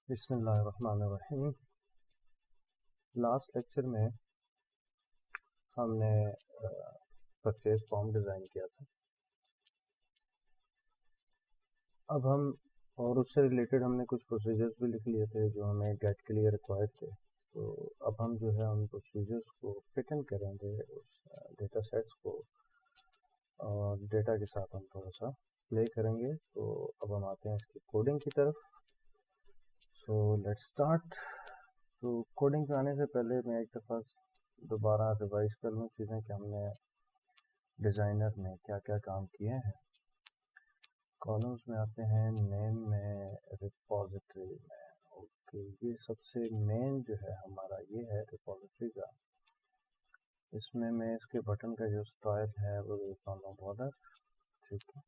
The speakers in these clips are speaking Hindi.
बिस्मिल्लाहिर्रहमानिर्रहीम। लास्ट लेक्चर में हमने परचेज फॉर्म डिज़ाइन किया था। अब हम और उससे रिलेटेड हमने कुछ प्रोसीजर्स भी लिख लिए थे जो हमें गेट के लिए रिक्वायर्ड थे। तो अब हम जो है उन प्रोसीजर्स को फिट इन करेंगे उस डेटा सेट्स को और डेटा के साथ हम थोड़ा सा प्ले करेंगे। तो अब हम आते हैं इसकी कोडिंग की तरफ। So let's start. तो कोडिंग पे आने से पहले मैं एक दफ़ा दोबारा रिवाइज कर लूँ चीज़ें कि हमने डिज़ाइनर में क्या क्या काम किए हैं। कॉलम्स में आते हैं, नेम में, रिपोजिटरी में। ओके, ये सबसे मेन जो है हमारा ये है रिपोजिटरी का। इसमें मैं इसके बटन का जो स्टाइल है वो देता हूँ बॉर्डर, ठीक है।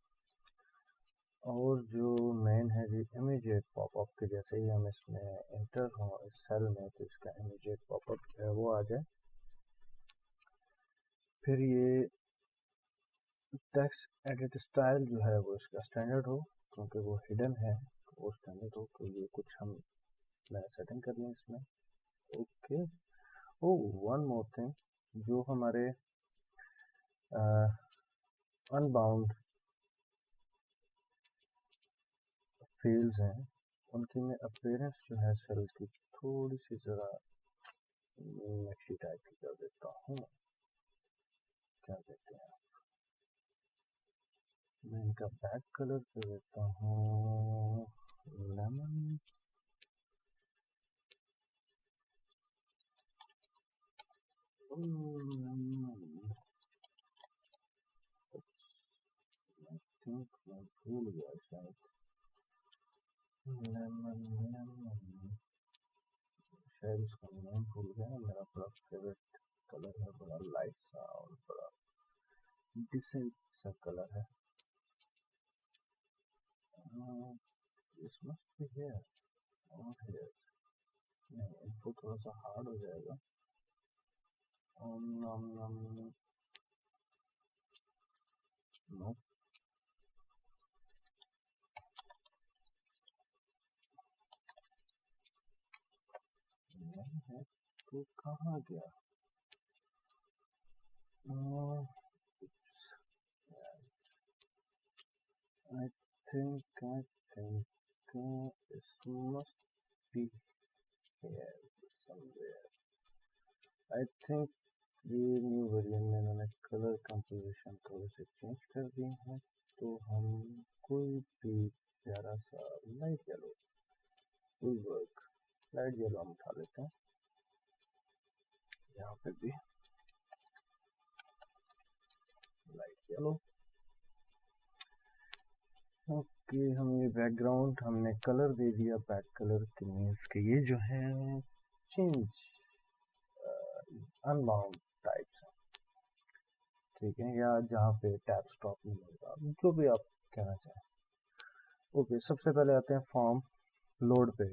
और जो मेन है जी इमीडिएट पॉपअप के जैसे ही हम इसमें इंटर हो इस सेल में तो इसका इमीडिएट पॉपअप जो है वो आ जाए। फिर ये टेक्स्ट एडिट स्टाइल जो है वो इसका स्टैंडर्ड हो, क्योंकि वो हिडन है तो वो स्टैंडर्ड हो। तो ये कुछ हम सेटिंग कर लें इसमें। ओके। ओ वन मोर थिंग, जो हमारे अनबाउंड फील्ड्स हैं उनकी मैं अपीयरेंस जो है सेल की थोड़ी सी ज़रा नक्शी टाइप की कर देता हूँ। क्या कहते हैं, मैं इनका बैक कलर कर देता हूँ लेमन। मैं भूल गया शायद लेमन शायद इसका नाम भूल गया। मेरा बड़ा फेवरेट कलर है, बड़ा लाइट सा और बड़ा डिसेंट सा कलर है। दिस मस्ट बी हियर और हियर। नहीं, इनको थोड़ा सा हार्ड हो जाएगा। नो, नहीं है तो कहाँ गया? I think it must be here somewhere. I think ये न्यू वर्जन में इन्होंने कलर कंपोजिशन थोड़े से चेंज कर दिए हैं। तो हम कोई भी प्यारा सा light yellow will work. Light yellow हम उठा लेते हैं, यहाँ पे भी लाइट येलो। ओके, हम ये बैकग्राउंड हमने कलर दे दिया। बैक कलर के मीन्स के ये जो है चेंज अनबाउंड टाइप्स है, ठीक है, या जहाँ पे टैब स्टॉप मिलेगा, जो भी आप कहना चाहें। ओके, सबसे पहले आते हैं फॉर्म लोड पे।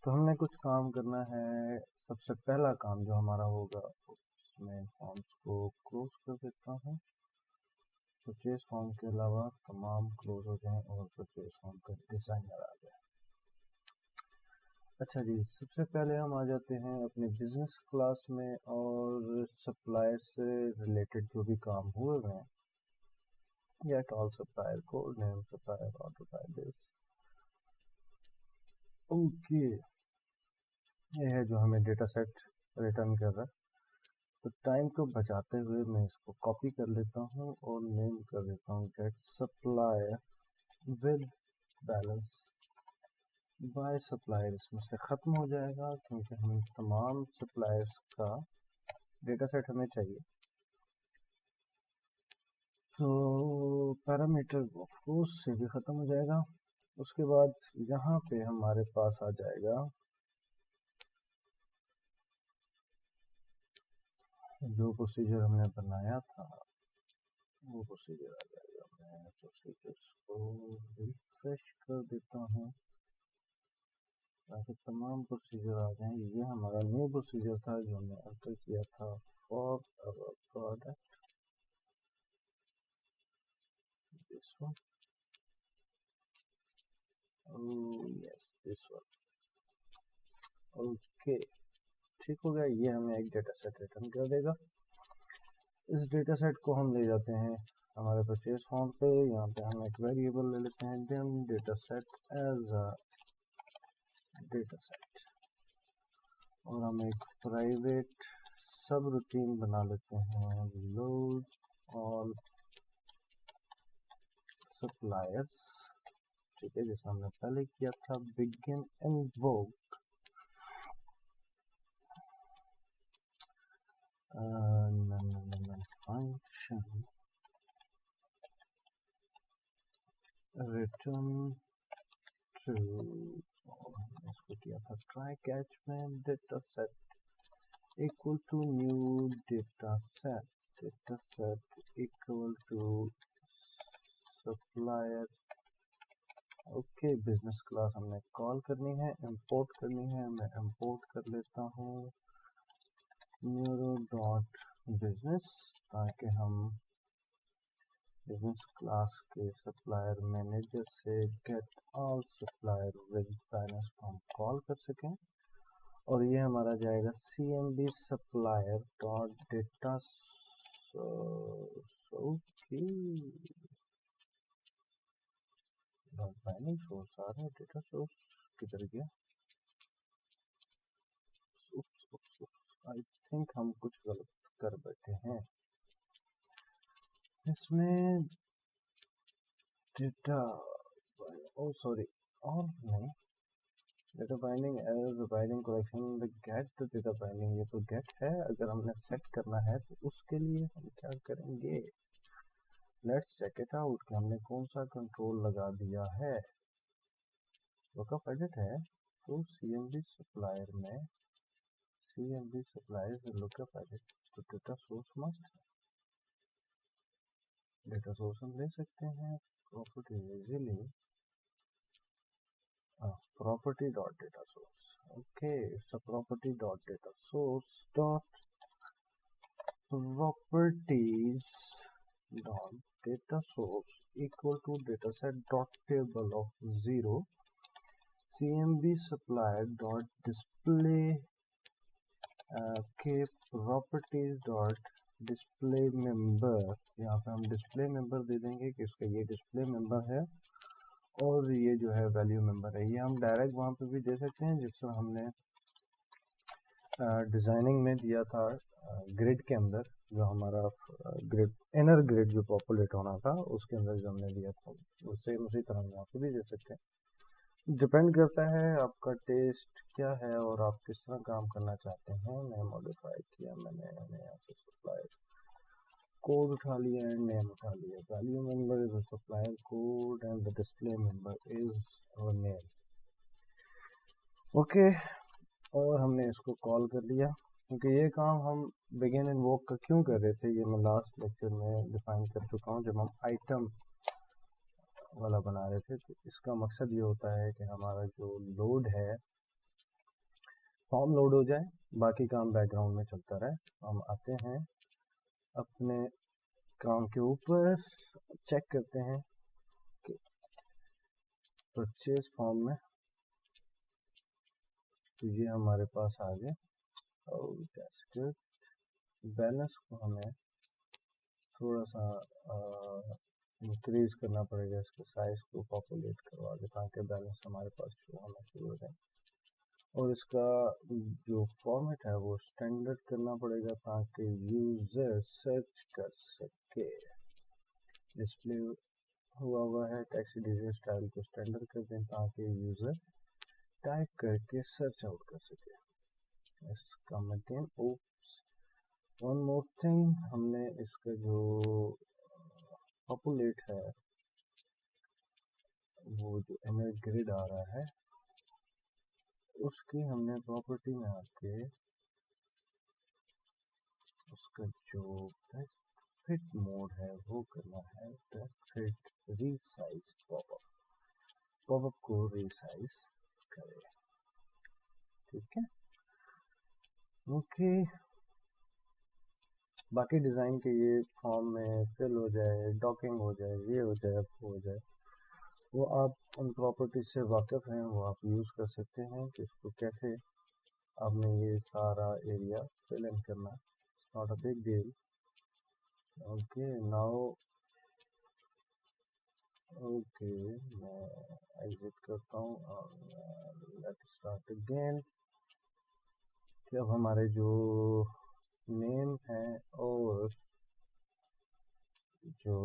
तो हमने कुछ काम करना है। सबसे पहला काम जो हमारा होगा उसमें फॉर्म्स को क्लोज कर देता हूँ। परचेज फॉर्म के अलावा तमाम क्लोज हो जाएं और परचेज फॉर्म का डिज़ाइनर आ जाए। अच्छा जी, सबसे पहले हम आ जाते हैं अपने बिजनेस क्लास में और सप्लायर से रिलेटेड जो भी काम हुए हुए हैं, या all supplier code name supplier order price. Okay, ये है जो हमें डेटा सेट रिटर्न कर रहा है। तो टाइम को बचाते हुए मैं इसको कॉपी कर लेता हूँ और नेम कर देता हूँ get supplier with balance by supplier. इसमें से ख़त्म हो जाएगा क्योंकि हम तमाम सप्लायर्स का डेटा सेट हमें चाहिए। तो पैरामीटर ऑफकोर्स से भी ख़त्म हो जाएगा। उसके बाद यहाँ पे हमारे पास आ जाएगा जो प्रोसीजर हमने बनाया था वो प्रोसीजर आ जाएगा। मैं प्रोसीजर्स को रिफ्रेश कर देता हूँ ताकि तमाम प्रोसीजर आ जाएं। ये हमारा न्यू प्रोसीजर था जो हमने एंटर किया था for our product, this one. This one. Okay, ठीक हो गया। ये हमें एक डेटा सेट रिटर्न कर देगा। इस डेटा सेट को हम ले जाते हैं हमारे परचेज फॉर्म पे। यहाँ पे हम एक वेरिएबल ले लेते हैं dim data set as a data set, और हम एक प्राइवेट सब रूटीन बना लेते हैं लोड ऑल सप्लायर्स। ठीक है, जैसा हमने पहले किया था, begin invoke function return to, इसको किया था ट्राई कैच में data set equal to new data set equal to supplier. Okay, business class हमने कॉल करनी है, इंपोर्ट करनी है। मैं इंपोर्ट कर लेता हूँ न्यूरो डॉट बिजनेस, ताकि हम बिजनेस क्लास के सप्लायर मैनेजर से get all supplier with balance को हम कॉल कर सकें। और ये हमारा जाएगा cmd supplier dot data binding source आ रहा है, डेटा सोर्स किधर गया? आई थिंक हम कुछ गलत कर बैठे हैं इसमें। डेटा ओ सॉरी, और नहीं, data binding as binding collection the get data binding, ये तो गेट है। अगर हमने सेट करना है तो उसके लिए हम क्या करेंगे, लेट्स चेक इट आउट कि हमने कौन सा कंट्रोल लगा दिया है। लुकअप एडिट है तो cmd सप्लायर में cmd सप्लायर से लुकअप एडिट, तो डेटा सोर्स मस्ट है। डेटा सोर्स हम ले सकते हैं property easily, property dot data source. Okay, so property dot data source dot properties dot data source equal to dataset dot table of 0 cmd supplier dot display के properties dot display member। यहाँ पे हम display member दे देंगे कि इसका ये display member है और ये जो है वैल्यू मेंबर है। ये हम डायरेक्ट वहाँ पे भी दे सकते हैं, जिस तरह हमने डिज़ाइनिंग में दिया था ग्रिड के अंदर, जो हमारा ग्रिड इनर ग्रिड जो पॉपुलेट होना था उसके अंदर जो हमने दिया था, उससे उसी तरह हम यहाँ पे भी दे सकते हैं। डिपेंड करता है आपका टेस्ट क्या है और आप किस तरह काम करना चाहते हैं। मैं मॉडिफाई किया, मैंने यहाँ पे सप्लायर कोड उठा लिया एंड नेम उठा लिया। Value member is supplier code and the display member is our name. Okay, और हमने इसको कॉल कर लिया, क्योंकि ये काम हम बिगिन इन्वोक का क्यों कर रहे थे ये मैं लास्ट लेक्चर में डिफाइन कर चुका हूँ, जब हम आइटम वाला बना रहे थे। तो इसका मकसद ये होता है कि हमारा जो लोड है, फॉर्म लोड हो जाए, बाकी काम बैकग्राउंड में चलता रहे। हम आते हैं अपने काम के ऊपर, चेक करते हैं कि परचेज फॉर्म में तो ये हमारे पास आ गए, और बैलेंस को हमें थोड़ा सा इंक्रीज करना पड़ेगा, इसके साइज को पॉपुलेट करवा के, ताकि बैलेंस हमारे पास शो होना शुरू हो जाए। और इसका जो फॉर्मेट है वो स्टैंडर्ड करना पड़ेगा, ताकि यूजर सर्च कर सके। डिस्प्ले हुआ है टेक्स्ट एडिटर स्टाइल को स्टैंडर्ड कर दें, ताकि यूजर टाइप करके सर्च आउट कर सके। इसका मेंटेन वन मोर थिंग, हमने इसका जो पॉपुलेट है वो जो इनर ग्रिड आ रहा है उसकी हमने प्रॉपर्टी में आके उसका जो फिट मोड है वो करना है फिट रीसाइज पॉपअप को रीसाइज करें। ठीक है, ओके। बाकी डिज़ाइन के ये फॉर्म में फिल हो जाए, डॉकिंग हो जाए, ये हो जाए, वो हो जाए, वो आप उन प्रॉपर्टीज से वाकिफ हैं, वो आप यूज़ कर सकते हैं कि इसको कैसे आपने ये सारा एरिया फिल इन करना। Not a big deal. Okay now okay मैं एग्जिट करता हूँ और लेट्स स्टार्ट अगेन। कि अब हमारे जो नेम है और जो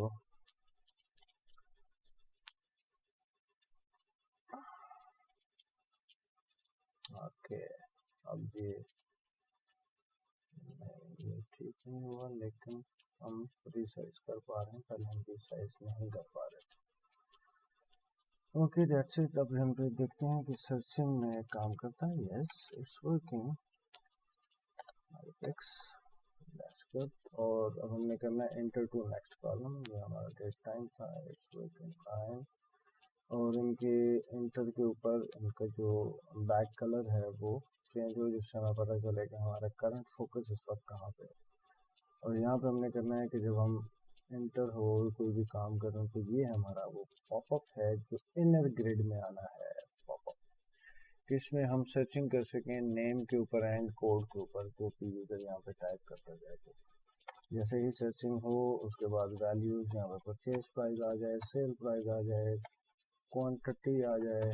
ओके अब ये ठीक नहीं हुआ, लेकिन हम रिसाइज कर पा रहे हैं, पहले हम रिसाइज नहीं कर पा रहे थे। Okay that's it. अब हम पे देखते हैं कि सर्चिंग में काम करता है। Yes it's working. That's good. और अब हमने करना है एंटर टू नेक्स्ट कॉलम। ये हमारा डेट टाइम था। It's working fine. और इनके इंटर के ऊपर इनका जो बैक कलर है वो चेंज हो, जिससे हमें पता चले कि हमारा करंट फोकस इस वक्त कहाँ पे है। और यहाँ पे हमने करना है कि जब हम इंटर हो कोई भी काम कर रहे हैं तो ये हमारा वो पॉपअप है जो इनर ग्रिड में आना है। पॉपअप इसमें हम सर्चिंग कर सकें नेम के ऊपर एंड कोड के ऊपर, जो कि यूजर यहाँ पे टाइप करता जाए। तो जैसे ही सर्चिंग हो उसके बाद वैल्यूज यहाँ पे परचेज प्राइस आ जाए, सेल प्राइस आ जाए, क्वांटिटी आ जाए,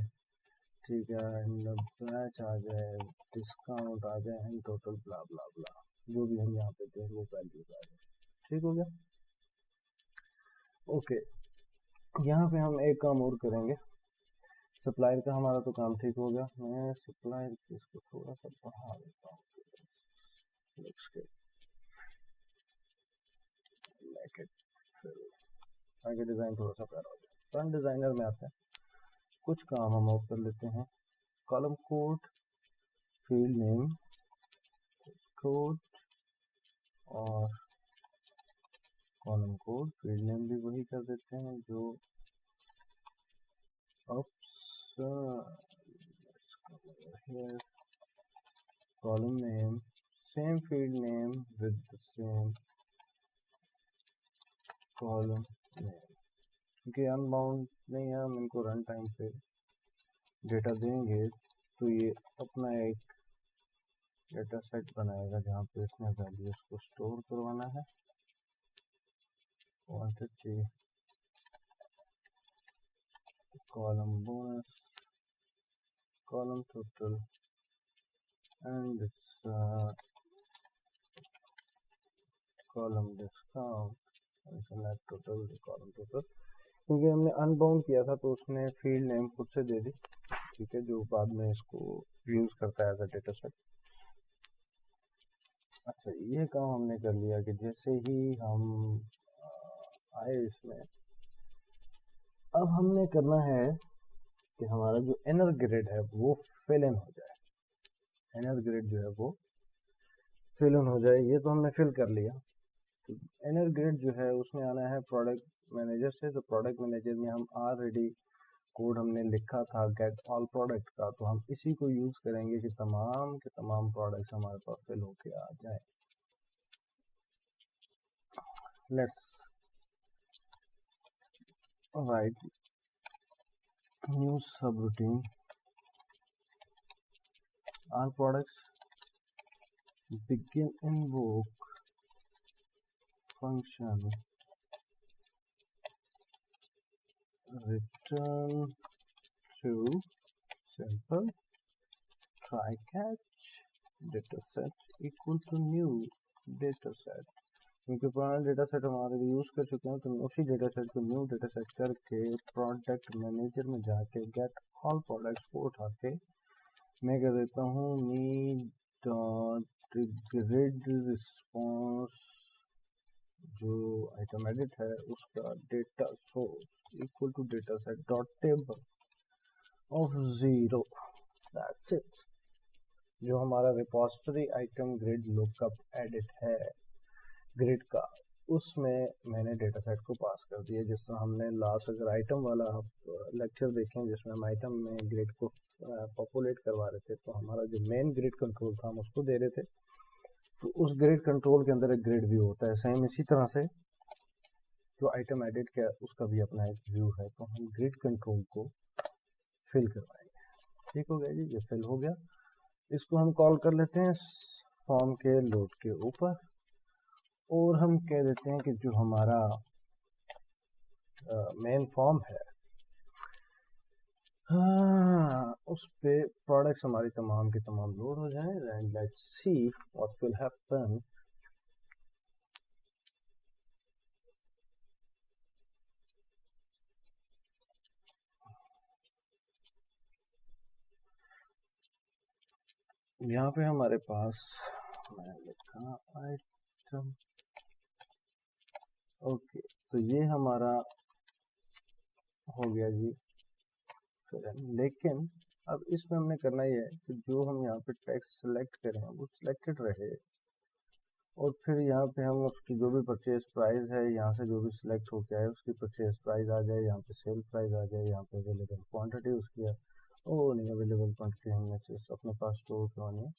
ठीक है, एंड बैच आ जाए, डिस्काउंट आ जाए, एंड टोटल ब्ला ब्ला ब्ला, जो भी हम यहाँ पे दें वो वैल्यूज आ जाए। ठीक हो गया। ओके यहाँ पे हम एक काम और करेंगे। सप्लायर का हमारा तो काम ठीक हो गया। मैं सप्लायर की इसको थोड़ा सा बढ़ा देता हूँ, आगे डिजाइन थोड़ा सा प्यारा हो जाए। फ्रंट डिजाइनर में आते हैं, कुछ काम हम और कर लेते हैं। Column code, field name code और कॉलम कोड, फील्ड नेम भी वही कर देते हैं जो column name, same field name with the same column name. क्योंकि अनबाउंड नहीं है, हम इनको रन टाइम पे डेटा देंगे तो ये अपना एक डेटा सेट बनाएगा जहाँ पे इसमें वैल्यूज को स्टोर करवाना है। Quantity, column bonus, column total and column discount, select total, column total. क्योंकि हमने अनबाउंड किया था तो उसने फील्ड नेम खुद से दे दी, ठीक है, जो बाद में इसको यूज करता है एज अ डेटा सेट। अच्छा ये काम हमने कर लिया कि जैसे ही हम आए इसमें, अब हमने करना है कि हमारा जो इनर ग्रिड है वो फिल इन हो जाए। इनर ग्रिड जो है वो फिल इन हो जाए। ये तो हमने फिल कर लिया। तो इनर ग्रिड जो है उसमें आना है प्रोडक्ट मैनेजर से। तो प्रोडक्ट मैनेजर में हम ऑलरेडी कोड हमने लिखा था गेट ऑल प्रोडक्ट का, तो हम इसी को यूज करेंगे कि तमाम के तमाम प्रोडक्ट्स हमारे पास फिल होके आ जाए। लेट्स राइट न्यू सब routine, all products begin invoke function return true simple try catch dataset equal to new dataset। क्योंकि पुराना डेटा सेट हमारे यूज कर चुके हैं तो उसी डेटा सेट को न्यू डेटा सेट करके प्रोडक्ट मैनेजर में जाके गेट ऑल प्रोडक्ट्स को उठा के मैं कर देता हूँ नीड डॉट ग्रिड रिस्पॉन्स, जो आइटम एडिट है उसका data source equal to data set dot table of 0। That's it. जो हमारा repository item grid lookup edit है ग्रिड का, उसमें मैंने डेटा सेट को पास कर दिया। जिस तरह हमने लास्ट अगर आइटम वाला लेक्चर देखें जिसमें हम आइटम में ग्रिड को पॉपुलेट करवा रहे थे, तो हमारा जो मेन ग्रिड कंट्रोल था हम उसको दे रहे थे। तो उस ग्रिड कंट्रोल के अंदर एक ग्रिड व्यू होता है। सेम इसी तरह से जो आइटम एडिट किया उसका भी अपना एक व्यू है, तो हम ग्रिड कंट्रोल को फिल करवाएंगे। ठीक हो गया जी, ये फिल हो गया। इसको हम कॉल कर लेते हैं फॉर्म के लोड के ऊपर, और हम कह देते हैं कि जो हमारा मेन फॉर्म है उस पे प्रोडक्ट्स हमारी तमाम के तमाम लोड हो जाए। And let's see what will happen. यहाँ पे हमारे पास मैंने लिखा आइटम, ओके, तो ये हमारा हो गया जी। लेकिन अब इसमें हमने करना ये है कि जो हम यहाँ पे टेक्स्ट सेलेक्ट करें वो सिलेक्टेड रहे, और फिर यहाँ पे हम उसकी जो भी परचेज प्राइस है यहाँ से जो भी सिलेक्ट हो गया है उसकी परचेज प्राइस आ जाए, यहाँ पे सेल प्राइस आ जाए, यहाँ पे अवेलेबल क्वांटिटी उसकी है, ओ नहीं अवेलेबल क्वांटिटी हमने अपने पास स्टोर करवानी है,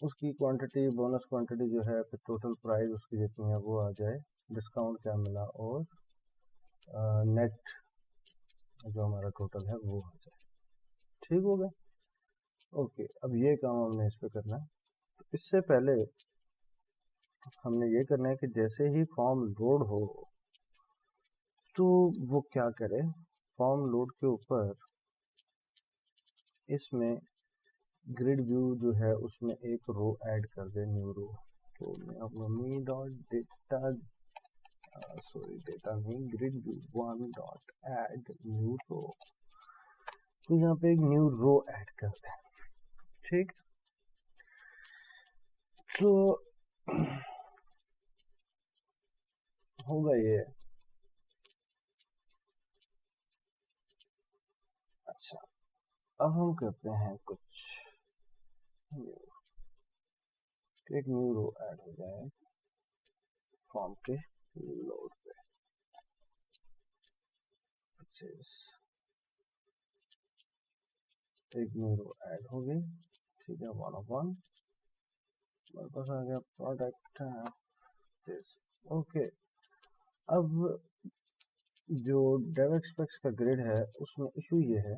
उसकी क्वांटिटी बोनस क्वांटिटी जो है, फिर टोटल प्राइस उसकी जितनी है वो आ जाए, डिस्काउंट क्या मिला, और नेट जो हमारा टोटल है वो आ जाए। ठीक हो गया, ओके। अब ये काम हमने इस पे करना है। तो इससे पहले हमने ये करना है कि जैसे ही फॉर्म लोड हो तो वो क्या करे, फॉर्म लोड के ऊपर इसमें ग्रिड व्यू जो है उसमें एक रो ऐड कर दे, न्यू रो। तो मैं मी डॉट डेटा डेटा नहीं grid view one dot add new row, तो यहाँ पे एक न्यू रो ऐड कर दें। ठीक, तो होगा ये। अच्छा, अब हम करते हैं कुछ न्यू, एक न्यू रो ऐड हो जाए फॉर्म के लोड पे। एक न्यू रो ऐड हो गई, ठीक है, 1 of 1 हमारे पास आ गया प्रोडक्ट दिस। ओके, अब जो DevExpress का ग्रिड है उसमें इशू ये है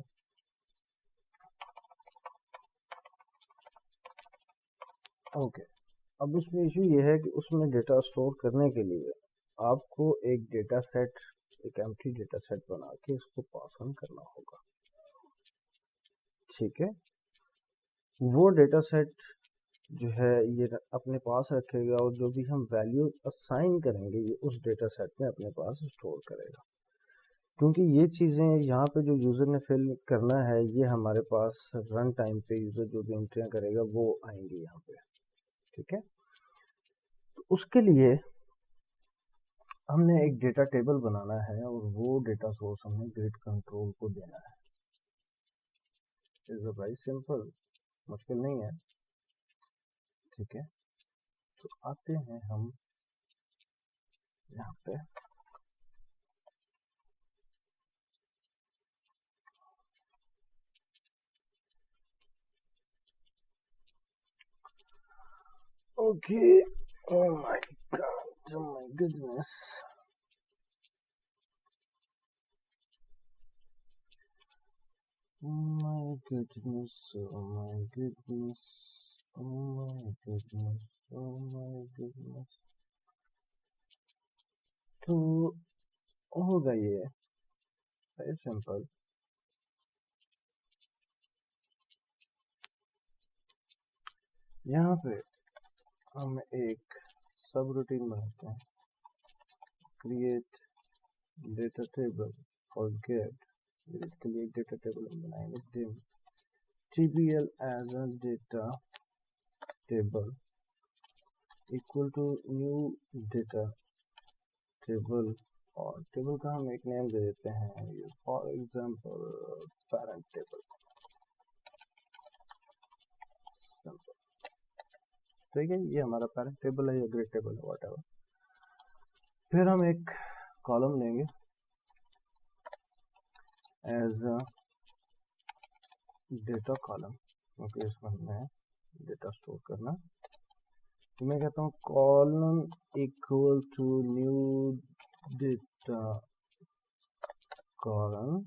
ओके, अब उसमें इशू ये है कि उसमें डेटा स्टोर करने के लिए आपको एक डेटा सेट, एक एम्प्टी डेटा सेट बना के इसको पास ऑन करना होगा। ठीक है, वो डेटा सेट जो है ये अपने पास रखेगा, और जो भी हम वैल्यू असाइन करेंगे ये उस डेटा सेट में अपने पास स्टोर करेगा। क्योंकि ये चीज़ें यहाँ पे जो यूज़र ने फिल करना है ये हमारे पास रन टाइम पे यूज़र जो भी एंट्रियाँ करेगा वो आएंगी यहाँ पे। ठीक है, तो उसके लिए हमने एक डेटा टेबल बनाना है, और वो डेटा सोर्स हमने ग्रिड कंट्रोल को देना है। इज वेरी सिंपल, मुश्किल नहीं है। ठीक है, तो आते हैं हम यहाँ पे, okay, oh my god, oh my goodness, oh my goodness, oh my goodness, oh my goodness, oh my goodness। तो होगा ये वेरी सिंपल, यहाँ पे हम एक सब रूटीन बनाते हैं, क्रिएट डेटा टेबल और गेट। इसके लिए डेटा टेबल हम बनाएंगे dim tbl as a data table equal to new data table, और टेबल का हम एक नेम दे देते हैं, फॉर एग्जांपल पैरेंट टेबल। ठीक है, ये हमारा पैरेंट टेबल है या ग्रिड टेबल है, व्हाटएवर। फिर हम एक कॉलम लेंगे एज अ डेटा कॉलम, क्योंकि इसमें हमें डेटा स्टोर करना। तो मैं कहता हूँ column equal to new data column,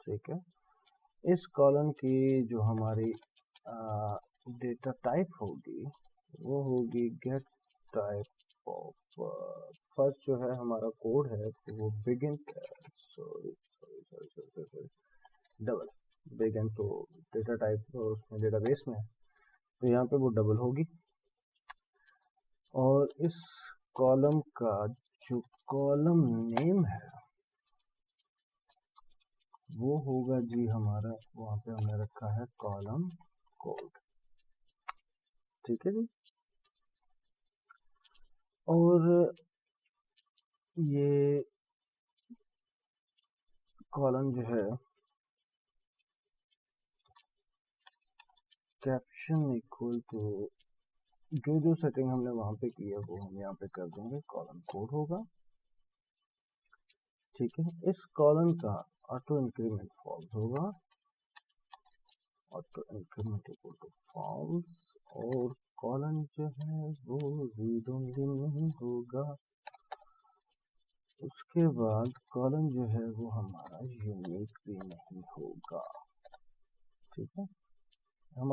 ठीक है। इस कॉलन की जो हमारी डेटा टाइप होगी वो होगी गेट टाइप ऑफ, फर्स्ट जो है हमारा कोड है तो वो बिगिन, सॉरी डबल बिगिन, तो डेटा टाइप उसमें डेटाबेस में है तो यहाँ पे वो डबल होगी। और इस कॉलम का जो कॉलम नेम है वो होगा जी हमारा, वहाँ पे हमने रखा है कॉलम कोड, ठीक है जी। और ये कॉलम जो है कैप्शन इक्वल टू जो सेटिंग हमने वहां पे की है वो हम यहाँ पे कर देंगे, कॉलम कोड होगा, ठीक है। इस कॉलम का ऑटो इंक्रीमेंट फॉल्स होगा, auto increment equal to false, और कॉलम जो है वो रीड ओनली नहीं होगा। उसके बाद कॉलम जो है वो हमारा यूनिक भी नहीं होगा, ठीक है। हमारा